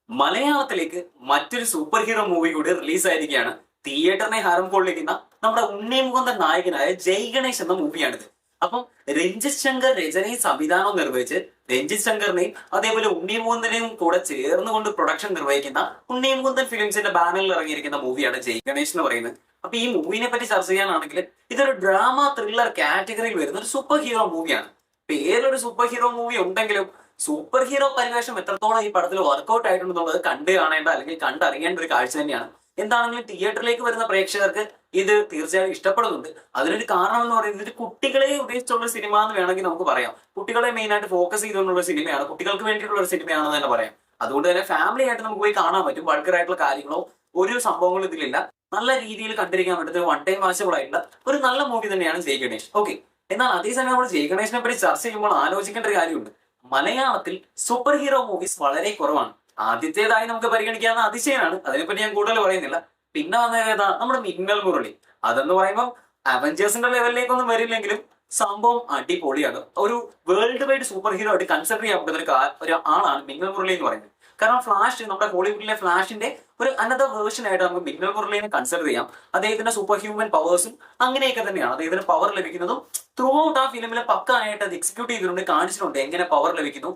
മലയാളത്തിലേക്ക് മറ്റൊരു super hero movie കൂടി റിലീസായിരിക്കുകയാണ്. തിയേറ്ററിനെ ഹരം കൊള്ളിക്കുന്ന നമ്മുടെ ഉണ്ണിമുകുന്ദൻ നായകനായ ജയ് ഗണേഷ് എന്ന മൂവിയാണിത്. അപ്പം രഞ്ജിത് ശങ്കർ രചനയും സംവിധാനവും നിർവഹിച്ച് രഞ്ജിത് ശങ്കറിനെയും അതേപോലെ ഉണ്ണിമുകുന്ദനെയും കൂടെ ചേർന്നുകൊണ്ട് പ്രൊഡക്ഷൻ നിർവഹിക്കുന്ന ഉണ്ണിമുകുന്ദൻ ഫിലിംസിന്റെ ബാനറിൽ ഇറങ്ങിയിരിക്കുന്ന മൂവിയാണ് ജയ് ഗണേഷ് എന്ന് പറയുന്നത്. അപ്പൊ ഈ മൂവിനെ പറ്റി ചർച്ച ചെയ്യാനാണെങ്കിൽ ഇതൊരു ഡ്രാമ ത്രില്ലർ കാറ്റഗറിയിൽ വരുന്ന ഒരു സൂപ്പർ ഹീറോ മൂവിയാണ്. പേരൊരു സൂപ്പർ ഹീറോ മൂവി ഉണ്ടെങ്കിലും സൂപ്പർ ഹീറോ പരിവേഷം എത്രത്തോളം ഈ പടത്തിൽ വർക്ക്ഔട്ട് ആയിട്ടുണ്ടെന്നുള്ളത് കണ്ടു കാണേണ്ട അല്ലെങ്കിൽ കണ്ടറിയേണ്ട ഒരു കാഴ്ച തന്നെയാണ്. എന്താണെങ്കിലും തിയേറ്ററിലേക്ക് വരുന്ന പ്രേക്ഷകർക്ക് ഇത് തീർച്ചയായും ഇഷ്ടപ്പെടുന്നുണ്ട്. അതിനൊരു കാരണം എന്ന് പറയുന്നത് കുട്ടികളെ ഉദ്ദേശിച്ചുള്ള സിനിമ എന്ന് വേണമെങ്കിൽ നമുക്ക് പറയാം. കുട്ടികളെ മെയിൻ ആയിട്ട് ഫോക്കസ് ചെയ്തുകൊണ്ടുള്ള സിനിമയാണ്, കുട്ടികൾക്ക് വേണ്ടിയിട്ടുള്ള ഒരു സിനിമയാണെന്ന് തന്നെ പറയാം. അതുകൊണ്ട് തന്നെ ഫാമിലി ആയിട്ട് നമുക്ക് പോയി കാണാൻ പറ്റും. വൾഗറായിട്ടുള്ള കാര്യങ്ങളോ ഒരു സംഭവങ്ങളും ഇതിലില്ല. നല്ല രീതിയിൽ കണ്ടിരിക്കാൻ പറ്റുന്ന വൺ ടൈം വാച്ചബിൾ ആയിട്ടുള്ള ഒരു നല്ല മൂവി തന്നെയാണ് ജയ് ഗണേഷ്. ഓക്കെ, എന്നാൽ അതേസമയം നമ്മൾ ജയ് ഗണേഷിനെ പറ്റി ചർച്ച ചെയ്യുമ്പോൾ ആലോചിക്കേണ്ട ഒരു കാര്യമുണ്ട്. മലയാളത്തിൽ സൂപ്പർ ഹീറോ മൂവീസ് വളരെ കുറവാണ്. ആദ്യത്തേതായി നമുക്ക് പരിഗണിക്കാവുന്ന അതിശയനാണ്, അതിനെപ്പറ്റി ഞാൻ കൂടുതൽ പറയുന്നില്ല. പിന്നെ വന്ന ഏതാ നമ്മുടെ മിന്നൽ മുരളി. അതെന്ന് പറയുമ്പോൾ അവഞ്ചേഴ്സിന്റെ ലെവലിലേക്കൊന്നും വരില്ലെങ്കിലും സംഭവം അടിപൊളിയാണ്. ഒരു വേൾഡ് വൈഡ് സൂപ്പർ ഹീറോ ആയിട്ട് കൺസിഡർ ചെയ്യപ്പെടുന്ന ഒരു ആളാണ് മിന്നൽ മുരളി എന്ന് പറയുന്നത്. കാരണം ഫ്ലാഷ്, നമ്മുടെ ഹോളിവുഡിലെ ഫ്ലാഷിന്റെ ഒരു അനദർ വേർഷൻ ആയിട്ട് നമുക്ക് മിന്നൽ മുരളിനെ കൺസിഡർ ചെയ്യാം. അദ്ദേഹത്തിന്റെ സൂപ്പർ ഹ്യൂമൻ പവേഴ്സും അങ്ങനെയൊക്കെ തന്നെയാണ്. അദ്ദേഹത്തിന് പവർ ലഭിക്കുന്നതും ത്രൂ ഔട്ട് ആ ഫിലിമിലെ പക്ക ആയിട്ട് അത് എക്സിക്യൂട്ട് ചെയ്തിട്ടുണ്ട്, കാണിച്ചിട്ടുണ്ട്. എങ്ങനെ പവർ ലഭിക്കുന്നു,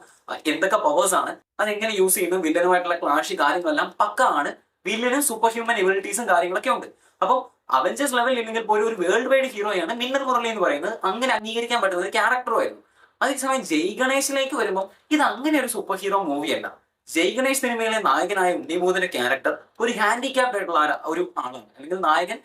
എന്തൊക്കെ പവേഴ്സ് ആണ്, അതെങ്ങനെ യൂസ് ചെയ്യുന്നു, വില്ലനുമായിട്ടുള്ള ക്ലാഷ് കാര്യങ്ങളെല്ലാം പക്ക ആണ്. വില്ലനും സൂപ്പർ ഹ്യൂമൻ എബിലിറ്റീസും കാര്യങ്ങളൊക്കെ ഉണ്ട്. അപ്പോൾ അവഞ്ചേഴ്സ് ലെവലിൽ ഇല്ലെങ്കിൽ പോലും ഒരു വേൾഡ് വൈഡ് ഹീറോയാണ് മിന്നൽ മുരളി എന്ന് പറയുന്നത്. അങ്ങനെ അംഗീകരിക്കാൻ പറ്റുന്ന ഒരു ക്യാരക്ടറുമായിരുന്നു. അതേസമയം ജയ് ഗണേഷിലേക്ക് വരുമ്പോൾ ഇത് അങ്ങനെ ഒരു സൂപ്പർ ഹീറോ മൂവിയല്ല. ജയ് ഗണേഷ് സിനിമയിലെ നായകനായ ഉണ്ണിമുകുന്ദന്റെ ക്യാരക്ടർ ഒരു ഹാൻഡിക്യാപ്ഡ് ആയിട്ടുള്ള ഒരു ആളാണ്. അല്ലെങ്കിൽ നായകൻ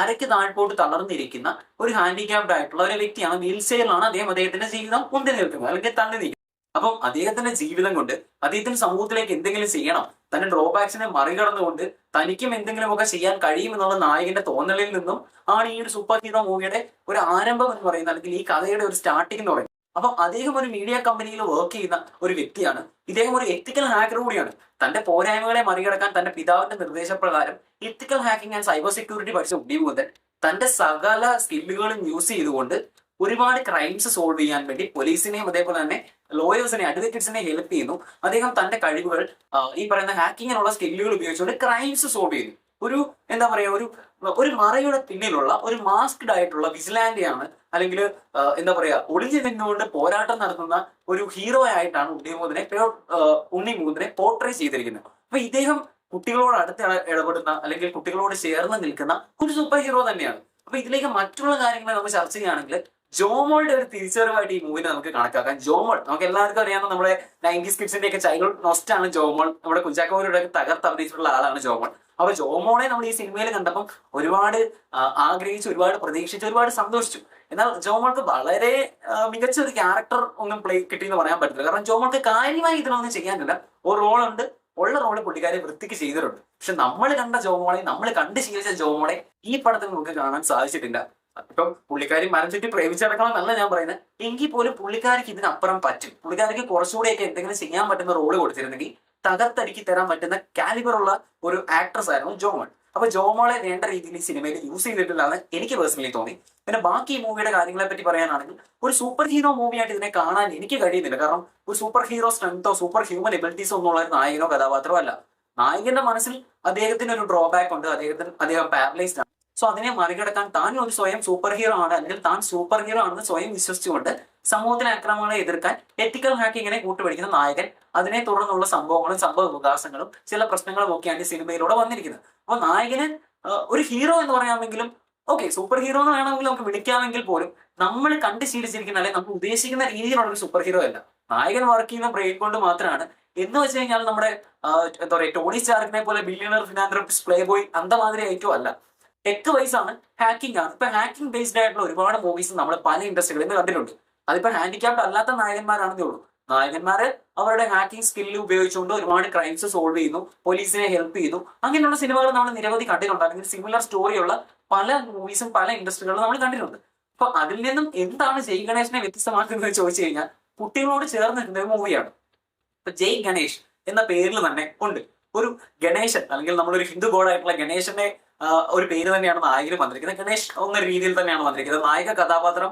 അരയ്ക്ക് താഴ്പോട്ട് തളർന്നിരിക്കുന്ന ഒരു ഹാൻഡിക്യാപ്ഡ് ആയിട്ടുള്ള ഒരു വ്യക്തിയാണ്. വീൽ ചെയറിലാണ് അദ്ദേഹത്തിന്റെ ജീവിതം മുന്തി നിൽക്കുന്നത് അല്ലെങ്കിൽ തള്ളി നിൽക്കുന്നത്. അപ്പം അദ്ദേഹത്തിന്റെ ജീവിതം കൊണ്ട് അദ്ദേഹത്തിന് സമൂഹത്തിലേക്ക് എന്തെങ്കിലും ചെയ്യണം, തന്റെ ഡ്രോബാക്സിനെ മറികടന്നുകൊണ്ട് തനിക്കും എന്തെങ്കിലുമൊക്കെ ചെയ്യാൻ കഴിയുമെന്നുള്ള നായകന്റെ തോന്നലിൽ നിന്നും ആണ് ഈ ഒരു സൂപ്പർ ഹീറോ മൂവിയുടെ ഒരു ആരംഭം എന്ന് പറയുന്നത്, അല്ലെങ്കിൽ ഈ കഥയുടെ ഒരു സ്റ്റാർട്ടിംഗ് എന്ന് പറയുന്നത്. അപ്പം അദ്ദേഹം ഒരു മീഡിയ കമ്പനിയിൽ വർക്ക് ചെയ്യുന്ന ഒരു വ്യക്തിയാണ്. ഇദ്ദേഹം ഒരു എത്തിക്കൽ ഹാക്കർ കൂടിയാണ്. തന്റെ പോരായ്മകളെ മറികടക്കാൻ തന്റെ പിതാവിന്റെ നിർദ്ദേശപ്രകാരം എത്തിക്കൽ ഹാക്കിംഗ് ആൻഡ് സൈബർ സെക്യൂരിറ്റി പഠിച്ച ഉണ്ണിമുകുന്ദൻ തന്റെ സകല സ്കില്ലുകളും യൂസ് ചെയ്തുകൊണ്ട് ഒരുപാട് ക്രൈംസ് സോൾവ് ചെയ്യാൻ വേണ്ടി പോലീസിനെയും അതേപോലെ തന്നെ ലോയേഴ്സിനെ, അഡ്വക്കേറ്റ്സിനെ ഹെൽപ്പ് ചെയ്യുന്നു. അദ്ദേഹം തന്റെ കഴിവുകൾ ഈ പറയുന്ന ഹാക്കിങ്ങിനുള്ള സ്കില്ലുകൾ ഉപയോഗിച്ചുകൊണ്ട് ക്രൈംസ് സോൾവ് ചെയ്യുന്നു. ഒരു എന്താ പറയാ, ഒരു മറയുടെ പിന്നിലുള്ള ഒരു മാസ്ക്ഡ് ആയിട്ടുള്ള വിജിലാൻഡിയാണ്, അല്ലെങ്കിൽ എന്താ പറയാ, ഒളിഞ്ഞു നിന്നുകൊണ്ട് പോരാട്ടം നടത്തുന്ന ഒരു ഹീറോ ആയിട്ടാണ് ഉണ്ണിമുകുന്ദനെ പോർട്രേ ചെയ്തിരിക്കുന്നത്. അപ്പൊ ഇദ്ദേഹം കുട്ടികളോട് അടുത്ത് ഇടപെടുന്ന അല്ലെങ്കിൽ കുട്ടികളോട് ചേർന്ന് നിൽക്കുന്ന ഒരു സൂപ്പർ ഹീറോ തന്നെയാണ്. അപ്പൊ ഇതിലേക്ക് മറ്റുള്ള കാര്യങ്ങൾ നമ്മൾ ചർച്ച ചെയ്യുകയാണെങ്കിൽ ജോമോളുടെ ഒരു തിരിച്ചറിവായിട്ട് ഈ മൂവിനെ നമുക്ക് കണക്കാക്കാം. ജോമോൾ നമുക്ക് എല്ലാവർക്കും അറിയാവുന്ന നമ്മുടെ 90s കിഡ്സിന്റെ ഒക്കെ ചൈൽഡ്ഹുഡ് നോസ്റ്റാണ് ജോമോൾ. നമ്മുടെ കുഞ്ചാക്കോയുടെ തകർത്ത് അഭിനയിച്ചിട്ടുള്ള ആളാണ് ജോമോൾ. അപ്പൊ ജോമോളെ നമ്മൾ ഈ സിനിമയിൽ കണ്ടപ്പം ഒരുപാട് ആഗ്രഹിച്ചു, ഒരുപാട് പ്രതീക്ഷിച്ചു, ഒരുപാട് സന്തോഷിച്ചു. എന്നാൽ ജോമോൾക്ക് വളരെ മികച്ച ഒരു ക്യാരക്ടർ ഒന്നും കിട്ടിയെന്ന് പറയാൻ പറ്റില്ല. കാരണം ജോമോൾക്ക് കാര്യമായി ഇതിനൊന്നും ചെയ്യാനില്ല. ഒരു റോളുണ്ട്, ഉള്ള റോള് പുള്ളിക്കാരെ വൃത്തിക്ക് ചെയ്തിട്ടുണ്ട്. പക്ഷെ നമ്മൾ കണ്ട ജോമോളെ, നമ്മൾ കണ്ട് ശീലിച്ച ജോമോളെ ഈ പടത്തിൽ നമുക്ക് കാണാൻ സാധിച്ചിട്ടില്ല. ഇപ്പം പുള്ളിക്കാരി മരം ചുറ്റി പ്രേമിച്ചടക്കണം എന്നല്ല ഞാൻ പറയുന്നത്, എങ്കിൽ പോലും പുള്ളിക്കാരിക്ക് ഇതിനപ്പുറം പറ്റും. പുള്ളിക്കാരിക്ക് കുറച്ചുകൂടെയൊക്കെ എന്തെങ്കിലും ചെയ്യാൻ പറ്റുന്ന റോള് കൊടുത്തിരുന്നെങ്കിൽ തകർത്തടിക്കി തരാൻ പറ്റുന്ന കാലിബർ ഉള്ള ഒരു ആക്ട്രസ് ആയിരുന്നു ജോമോൾ. അപ്പൊ ജോമോളെ വേണ്ട രീതിയിൽ ഈ സിനിമയിൽ യൂസ് ചെയ്തിട്ടില്ലാന്ന് എനിക്ക് പേഴ്സണലി തോന്നി. പിന്നെ ബാക്കി മൂവിയുടെ കാര്യങ്ങളെ പറ്റി പറയാനാണെങ്കിൽ ഒരു സൂപ്പർ ഹീറോ മൂവിയായിട്ട് ഇതിനെ കാണാൻ എനിക്ക് കഴിയുന്നില്ല. കാരണം ഒരു സൂപ്പർ ഹീറോ സ്ട്രെങ്തോ സൂപ്പർ ഹ്യൂമൻ എബിലിറ്റീസോ ഒന്നുള്ള ഒരു നായകനോ കഥാപാത്രമോ അല്ല. നായകന്റെ മനസ്സിൽ അദ്ദേഹത്തിന് ഒരു ഡ്രോബാക്ക് ഉണ്ട്. അദ്ദേഹം പാരലൈസ്ഡ് ആണ്. സോ അതിനെ മറികടക്കാൻ താൻ ഒരു സ്വയം സൂപ്പർ ഹീറോ ആണ്, അല്ലെങ്കിൽ താൻ സൂപ്പർ ഹീറോ ആണെന്ന് സ്വയം വിശ്വസിച്ചുകൊണ്ട് സമൂഹത്തിലെ ആക്രമണങ്ങളെ എതിർക്കാൻ എത്തിക്കൽ ഹാക്കിങ്ങിനെ കൂട്ടുപിടിക്കുന്ന നായകൻ, അതിനെ തുടർന്നുള്ള സംഭവങ്ങളും സംഭവ വികാസങ്ങളും ചില പ്രശ്നങ്ങളും ഒക്കെയാണ് ഈ സിനിമയിലൂടെ വന്നിരിക്കുന്നത്. അപ്പൊ നായകന് ഒരു ഹീറോ എന്ന് പറയാമെങ്കിലും, ഓക്കെ സൂപ്പർ ഹീറോ എന്ന് വേണമെങ്കിൽ നമുക്ക് വിളിക്കാമെങ്കിൽ പോലും നമ്മൾ കണ്ട് ശീലിച്ചിരിക്കുന്ന അല്ലെങ്കിൽ നമ്മൾ ഉദ്ദേശിക്കുന്ന രീതിയിലുള്ള ഒരു സൂപ്പർ ഹീറോ അല്ല. നായകൻ വർക്ക് ചെയ്യുന്ന ബ്രെയിൻ കൊണ്ട് മാത്രമാണ്. എന്ന് വെച്ച് കഴിഞ്ഞാൽ നമ്മുടെ എന്താ പറയുക, ടോണി സ്റ്റാർക്കിനെ പോലെ ബില്യണർ ഫിനാന്ത്രപ്പിസ്റ്റ് പ്ലേ ബോയ് അന്തമാതിരി ആയിട്ടോ അല്ല. ടെക് വൈസ് ആണ്, ഹാക്കിംഗ് ആണ്. ഇപ്പൊ ഹാക്കിംഗ് ബേസ്ഡ് ആയിട്ടുള്ള ഒരുപാട് മൂവീസ് നമ്മൾ പല ഇൻഡസ്ട്രികളിൽ നിന്ന് കണ്ടിട്ടുണ്ട്. അതിപ്പോ ഹാൻഡിക്യാപ്ഡ് അല്ലാത്ത നായകന്മാരാണെന്നേ ഉള്ളൂ. നായകന്മാര് അവരുടെ ഹാക്കിംഗ് സ്കില്ല് ഉപയോഗിച്ചുകൊണ്ട് ഒരുപാട് ക്രൈംസ് സോൾവ് ചെയ്യുന്നു, പോലീസിനെ ഹെൽപ്പ് ചെയ്യുന്നു. അങ്ങനെയുള്ള സിനിമകൾ നമ്മൾ നിരവധി കണ്ടിട്ടുണ്ട്. അല്ലെങ്കിൽ സിമിലർ സ്റ്റോറിയുള്ള പല മൂവീസും പല ഇൻഡസ്ട്രികളിലും നമ്മൾ കണ്ടിട്ടുണ്ട്. അപ്പൊ അതിൽ നിന്നും എന്താണ് ജയ് ഗണേഷിനെ വ്യത്യസ്തമാക്കുന്നത് ചോദിച്ചു കഴിഞ്ഞാൽ കുട്ടികളോട് ചേർന്ന് നിൽക്കുന്ന ഒരു മൂവിയാണ്. ഇപ്പൊ ജയ് ഗണേഷ് എന്ന പേരിൽ തന്നെ ഉണ്ട് ഒരു ഗണേശൻ, അല്ലെങ്കിൽ നമ്മളൊരു ഹിന്ദു ഗോഡായിട്ടുള്ള ഗണേശന്റെ ഒരു പേര് തന്നെയാണ് നായകന് വന്നിരിക്കുന്നത്. ഗണേഷ് എന്ന രീതിയിൽ തന്നെയാണ് വന്നിരിക്കുന്നത്. നായക കഥാപാത്രം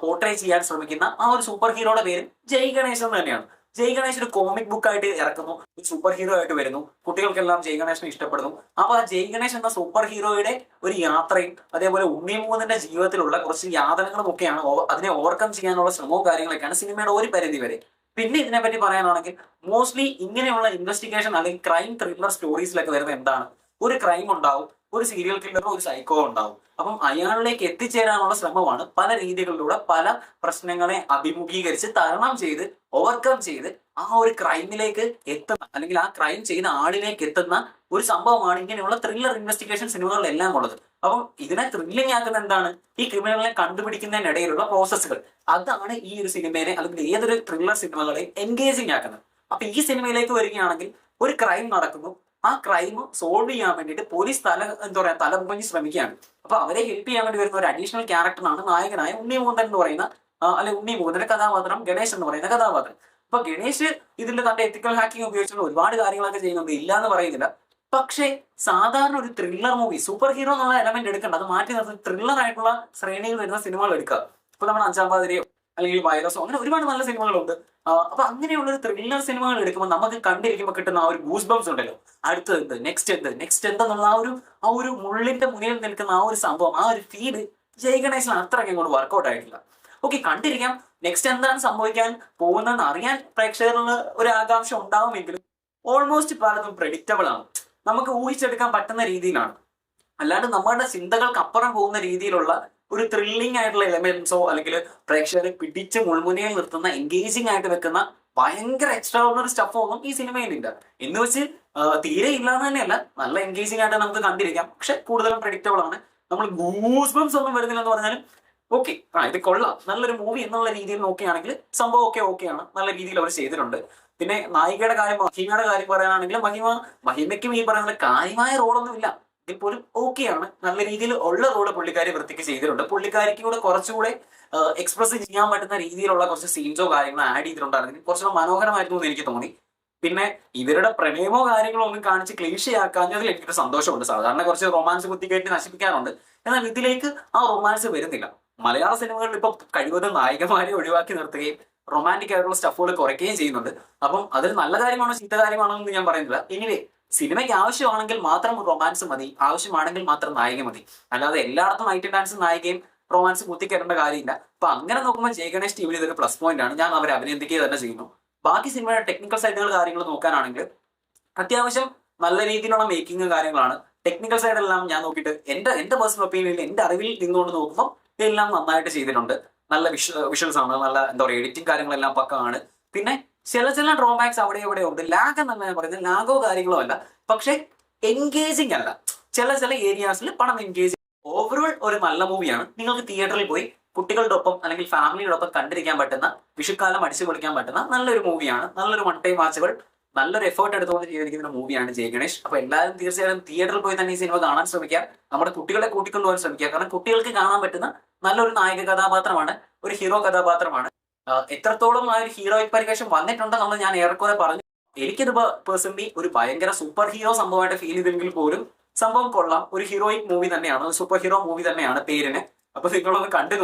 പോർട്രേ ചെയ്യാൻ ശ്രമിക്കുന്ന ആ ഒരു സൂപ്പർ ഹീറോയുടെ പേര് ജയ് ഗണേഷ് എന്ന് തന്നെയാണ്. ജയ് ഗണേഷ് ഒരു കോമിക് ബുക്ക് ആയിട്ട് ഇറക്കുന്നു, ഒരു സൂപ്പർ ഹീറോ ആയിട്ട് വരുന്നു, കുട്ടികൾക്കെല്ലാം ജയ് ഗണേഷിനെ ഇഷ്ടപ്പെടുന്നു. അപ്പൊ ആ ജയ് ഗണേഷ് എന്ന സൂപ്പർ ഹീറോയുടെ ഒരു യാത്രയും അതേപോലെ ഉണ്ണിമുകുന്ദന്റെ ജീവിതത്തിലുള്ള കുറച്ച് യാതനകളും ഒക്കെയാണ് അതിനെ ഓവർകം ചെയ്യാനുള്ള ശ്രമവും കാര്യങ്ങളൊക്കെയാണ് സിനിമയുടെ ഒരു പരിധി വരെ. പിന്നെ ഇതിനെപ്പറ്റി പറയാനാണെങ്കിൽ മോസ്റ്റ്ലി ഇങ്ങനെയുള്ള ഇൻവെസ്റ്റിഗേഷൻ അല്ലെങ്കിൽ ക്രൈം ത്രില്ലർ സ്റ്റോറീസിലൊക്കെ വരുന്നത് എന്താണ്, ഒരു ക്രൈം ഉണ്ടാവും, ഒരു സീരിയൽ കില്ലറോ ഒരു സൈക്കോ ഉണ്ടാവും. അപ്പം അയാളിലേക്ക് എത്തിച്ചേരാനുള്ള ശ്രമമാണ് പല രീതികളിലൂടെ പല പ്രശ്നങ്ങളെ അഭിമുഖീകരിച്ച് തരണം ചെയ്ത് ഓവർകം ചെയ്ത് ആ ഒരു ക്രൈമിലേക്ക് എത്തുന്ന അല്ലെങ്കിൽ ആ ക്രൈം ചെയ്യുന്ന ആളിലേക്ക് എത്തുന്ന ഒരു സംഭവമാണ് ഇങ്ങനെയുള്ള ത്രില്ലർ ഇൻവെസ്റ്റിഗേഷൻ സിനിമകളിലെല്ലാം ഉള്ളത്. അപ്പം ഇതിനെ ത്രില്ലിംഗ് ആക്കുന്ന എന്താണ്, ഈ ക്രിമിനലിനെ കണ്ടുപിടിക്കുന്നതിനിടയിലുള്ള പ്രോസസ്സുകൾ. അതാണ് ഈ ഒരു സിനിമയെ അല്ലെങ്കിൽ ഏതൊരു ത്രില്ലർ സിനിമകളെ എൻഗേജിങ് ആക്കുന്നത്. അപ്പൊ ഈ സിനിമയിലേക്ക് വരികയാണെങ്കിൽ ഒരു ക്രൈം നടക്കുന്നു, ആ ക്രൈം സോൾവ് ചെയ്യാൻ വേണ്ടിയിട്ട് പോലീസ് തലമുങ്ങി ശ്രമിക്കുകയാണ്. അപ്പൊ അവരെ ഹെൽപ്പ് ചെയ്യാൻ വേണ്ടി വരുന്ന ഒരു അഡീഷണൽ ക്യാരക്ടറാണ് നായകനായ ഉണ്ണിമുകുന്ദൻ എന്ന് പറയുന്ന അല്ലെങ്കിൽ ഉണ്ണിമുകുന്ദന്റെ കഥാപാത്രം ഗണേഷ് എന്ന് പറയുന്ന കഥാപാത്രം. അപ്പൊ ഗണേഷ് ഇതിൽ തന്റെ എത്തിക്കൽ ഹാക്കിംഗ് ഉപയോഗിച്ചുകൊണ്ട് ഒരുപാട് കാര്യങ്ങളൊക്കെ ചെയ്യുന്നുണ്ട്, ഇല്ല എന്ന് പറയുന്നില്ല. പക്ഷേ സാധാരണ ഒരു ത്രില്ലർ മൂവി, സൂപ്പർ ഹീറോ എന്നുള്ള എലമെന്റ് എടുക്കേണ്ട, അത് മാറ്റി നിർത്തി ത്രില്ലർ ആയിട്ടുള്ള ശ്രേണിയിൽ വരുന്ന സിനിമകൾ എടുക്കുക. ഇപ്പൊ നമ്മൾ അഞ്ചാം പാതിരയോ അല്ലെങ്കിൽ വൈറസോ അങ്ങനെ ഒരുപാട് നല്ല സിനിമകളുണ്ട്. അപ്പൊ അങ്ങനെയുള്ള ഒരു ത്രില്ലർ സിനിമകൾ എടുക്കുമ്പോൾ നമുക്ക് കണ്ടിരിക്കുമ്പോൾ കിട്ടുന്ന ആ ഒരു ഗൂസ് ബംസ് ഉണ്ടല്ലോ, അടുത്തത് എന്ത്, നെക്സ്റ്റ് എന്തെന്നുള്ള ആ ഒരു മുള്ളിന്റെ മുന്നിൽ നിൽക്കുന്ന ആ ഒരു സംഭവം, ആ ഒരു ഫീഡ് ജയ് ഗണേശിന് അത്രയ്ക്ക് അങ്ങോട്ട് വർക്കൗട്ട് ആയിട്ടില്ല. ഓക്കെ, കണ്ടിരിക്കാം, നെക്സ്റ്റ് എന്താണ് സംഭവിക്കാൻ പോകുന്നതെന്ന് അറിയാൻ പ്രേക്ഷകരിൽ ഒരു ആകാംക്ഷ ഉണ്ടാവുമെങ്കിലും ഓൾമോസ്റ്റ് പലതും പ്രെഡിക്റ്റബിൾ ആണ്, നമുക്ക് ഊഹിച്ചെടുക്കാൻ പറ്റുന്ന രീതിയിലാണ്. അല്ലാണ്ട് നമ്മുടെ ചിന്തകൾക്ക് അപ്പുറം പോകുന്ന രീതിയിലുള്ള ഒരു ത്രില്ലിംഗ് ആയിട്ടുള്ള എലമെന്റ്സോ അല്ലെങ്കിൽ പ്രേക്ഷകരെ പിടിച്ച് മുൾമുനയിൽ നിർത്തുന്ന എൻഗേജിങ് ആയിട്ട് വെക്കുന്ന ഭയങ്കര എക്സ്ട്രാ ഓർഡിനറി സ്റ്റഫോ ഒന്നും ഈ സിനിമയിലില്ല. എന്ന് വെച്ച് തീരെ ഇല്ലാന്ന് തന്നെയല്ല, നല്ല എൻഗേജിങ് ആയിട്ട് നമുക്ക് കണ്ടിരിക്കാം. പക്ഷെ കൂടുതലും പ്രെഡിക്റ്റബിൾ ആണ്, നമ്മൾ ഗൂസ് ബംസ് ഒന്നും വരുന്നില്ലെന്ന് പറഞ്ഞാലും ഓക്കെ, ഇത് കൊള്ളാം, നല്ലൊരു മൂവി എന്നുള്ള രീതിയിൽ നോക്കുകയാണെങ്കിൽ സംഭവം ഓക്കെയാണ്, നല്ല രീതിയിൽ അവർ ചെയ്തിട്ടുണ്ട്. പിന്നെ നായികയുടെ കാര്യം, മഹിമയുടെ കാര്യം പറയാനാണെങ്കിലും മഹിമയ്ക്കും ഈ പറയുന്ന കാര്യമായ റോളൊന്നും ഇല്ല, എങ്കിൽ പോലും ഓക്കെയാണ്, നല്ല രീതിയിൽ ഉള്ള റോള് പുള്ളിക്കാരി വൃത്തിക്ക് ചെയ്തിട്ടുണ്ട്. പുള്ളിക്കാരിക്ക് കൂടെ കുറച്ചുകൂടെ എക്സ്പ്രസ് ചെയ്യാൻ പറ്റുന്ന രീതിയിലുള്ള കുറച്ച് സീൻസോ കാര്യങ്ങളോ ആഡ് ചെയ്തിട്ടുണ്ടായിരുന്നെങ്കിൽ കുറച്ചുകൂടെ മനോഹരമായിരുന്നു എന്ന് എനിക്ക് തോന്നി. പിന്നെ ഇവരുടെ പ്രണയമോ കാര്യങ്ങളോ ഒന്നും കാണിച്ച് ക്ലീശയാക്കാഞ്ഞതിൽ എനിക്കൊരു സന്തോഷമുണ്ട്. സാധാരണ കുറച്ച് റൊമാൻസ് കുത്തിക്കയറ്റി നശിപ്പിക്കാറുണ്ട്, എന്നാൽ ഇതിലേക്ക് ആ റൊമാൻസ് വരുന്നില്ല. മലയാള സിനിമകളിൽ ഇപ്പൊ കഴിവതും നായികമാരെ ഒഴിവാക്കി നിർത്തുകയും റൊമാൻറ്റിക് ആയിട്ടുള്ള സ്റ്റഫുകൾ കുറയ്ക്കുകയും ചെയ്യുന്നുണ്ട്. അപ്പം അതൊരു നല്ല കാര്യമാണോ ചീത്ത കാര്യമാണോ എന്ന് ഞാൻ പറയുന്നില്ല. എനിവേ സിനിമയ്ക്ക് ആവശ്യമാണെങ്കിൽ മാത്രം റൊമാൻസ് മതി, ആവശ്യമാണെങ്കിൽ മാത്രം നായിക മതി, അല്ലാതെ എല്ലായിടത്തും നൈറ്റ് ഡാൻസ് നായികയും റൊമാൻസ് കുത്തിക്കയറേണ്ട കാര്യമില്ല. അപ്പൊ അങ്ങനെ നോക്കുമ്പോൾ ജയ് ഗണേഷ് ടീമിൽ ഇതൊരു പ്ലസ് പോയിന്റ് ആണ്, ഞാൻ അവരെ അഭിനന്ദിക്കുക തന്നെ ചെയ്യുന്നു. ബാക്കി സിനിമയുടെ ടെക്നിക്കൽ സൈഡുകൾ കാര്യങ്ങൾ നോക്കാനാണെങ്കിൽ അത്യാവശ്യം നല്ല രീതിയിലുള്ള മേക്കിംഗ് കാര്യങ്ങളാണ്. ടെക്നിക്കൽ സൈഡെല്ലാം ഞാൻ നോക്കിയിട്ട് എന്റെ പേഴ്സണൽ ഒപ്പീനിയനിൽ എന്റെ അറിവിൽ നിന്നുകൊണ്ട് നോക്കുമ്പോൾ ഇതെല്ലാം നന്നായിട്ട് ചെയ്തിട്ടുണ്ട്. നല്ല വിഷ്വൽസ് ആണ്, നല്ല എന്താ പറയുക എഡിറ്റിംഗ് കാര്യങ്ങളെല്ലാം പക്കമാണ്. പിന്നെ ചില ഡ്രോബാക്സ് അവിടെ ഇവിടെ ഉണ്ട്. ലാഗ് എന്നല്ല ഞാൻ പറയുന്നത്, ലാഗോ കാര്യങ്ങളോ അല്ല, പക്ഷെ എൻഗേജിങ് അല്ല. ചില ഏരിയാസിൽ പണം എൻഗേജ്. ഓവറോൾ ഒരു നല്ല മൂവിയാണ്. നിങ്ങൾക്ക് തിയേറ്ററിൽ പോയി കുട്ടികളുടെ ഒപ്പം അല്ലെങ്കിൽ ഫാമിലിയുടെ ഒപ്പം കണ്ടിരിക്കാൻ പറ്റുന്ന, വിഷുക്കാലം അടിച്ചു പൊളിക്കാൻ പറ്റുന്ന നല്ലൊരു മൂവിയാണ്. നല്ലൊരു വൺ ടൈം വാച്ചുകൾ, നല്ലൊരു എഫേർട്ട് എടുത്തുകൊണ്ട് ചെയ്തിരിക്കുന്ന മൂവിയാണ് ജയ് ഗണേഷ്. അപ്പൊ എല്ലാവരും തീർച്ചയായും തിയേറ്ററിൽ പോയി തന്നെ ഈ സിനിമ കാണാൻ ശ്രമിക്കുക, നമ്മുടെ കുട്ടികളെ കൂട്ടിക്കൊണ്ടുപോകാൻ ശ്രമിക്കുക. കാരണം കുട്ടികൾക്ക് കാണാൻ പറ്റുന്ന നല്ലൊരു നായക കഥാപാത്രമാണ്, ഒരു ഹീറോ കഥാപാത്രമാണ്. എത്രത്തോളം ആ ഒരു ഹീറോയിക് പരിവേഷം വന്നിട്ടുണ്ടെന്നുള്ളത് ഞാൻ ഏറെക്കുറെ പറഞ്ഞു. എനിക്കിത് പേഴ്സണലി ഒരു ഭയങ്കര സൂപ്പർ ഹീറോ സംഭവമായിട്ട് ഫീൽ ചെയ്തെങ്കിൽ പോലും സംഭവം കൊള്ളാം, ഒരു ഹീറോയിക് മൂവി തന്നെയാണ്, സൂപ്പർ ഹീറോ മൂവി തന്നെയാണ് പേരിന്. അപ്പൊ നിങ്ങളൊന്ന് കണ്ടു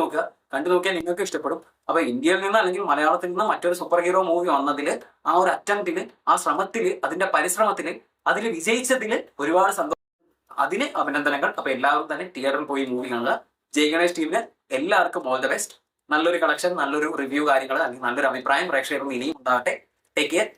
നോക്കിയാൽ നിങ്ങൾക്ക് ഇഷ്ടപ്പെടും. അപ്പൊ ഇന്ത്യയിൽ നിന്ന് അല്ലെങ്കിൽ മലയാളത്തിൽ നിന്ന് മറ്റൊരു സൂപ്പർ ഹീറോ മൂവി വന്നതിൽ, ആ ഒരു അറ്റംപ്റ്റില്, ആ ശ്രമത്തില്, അതിന്റെ പരിശ്രമത്തില്, അതിൽ വിജയിച്ചതിൽ ഒരുപാട് സന്തോഷം, അതിന് അഭിനന്ദനങ്ങൾ. അപ്പൊ എല്ലാവരും തന്നെ തിയേറ്ററിൽ പോയി മൂവി കാണുക. ജയ് ഗണേഷ് ടീമിന് എല്ലാവർക്കും ഓൾ ദ ബെസ്റ്റ്. നല്ലൊരു കളക്ഷൻ, നല്ലൊരു റിവ്യൂ കാര്യങ്ങൾ അല്ലെങ്കിൽ നല്ലൊരു അഭിപ്രായം പ്രേക്ഷകർക്ക് ഇനിയും ഉണ്ടാകട്ടെ. Take care.